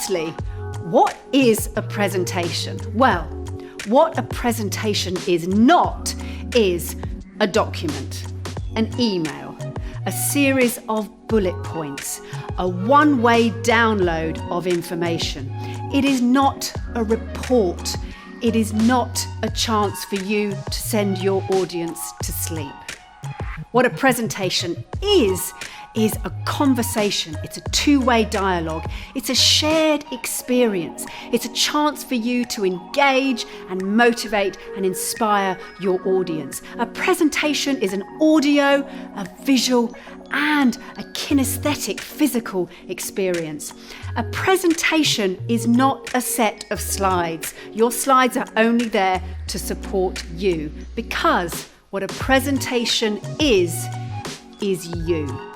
firstly, what is a presentation? Well, what a presentation is not is a document, an email, a series of bullet points, a one-way download of information. It is not a report. It is not a chance for you to send your audience to sleep. What a presentation is a conversation. It's a two-way dialogue. It's a shared experience. It's a chance for you to engage and motivate and inspire your audience. A presentation is an audio, a visual, and a kinesthetic physical experience. A presentation is not a set of slides. Your slides are only there to support you, because what a presentation is you.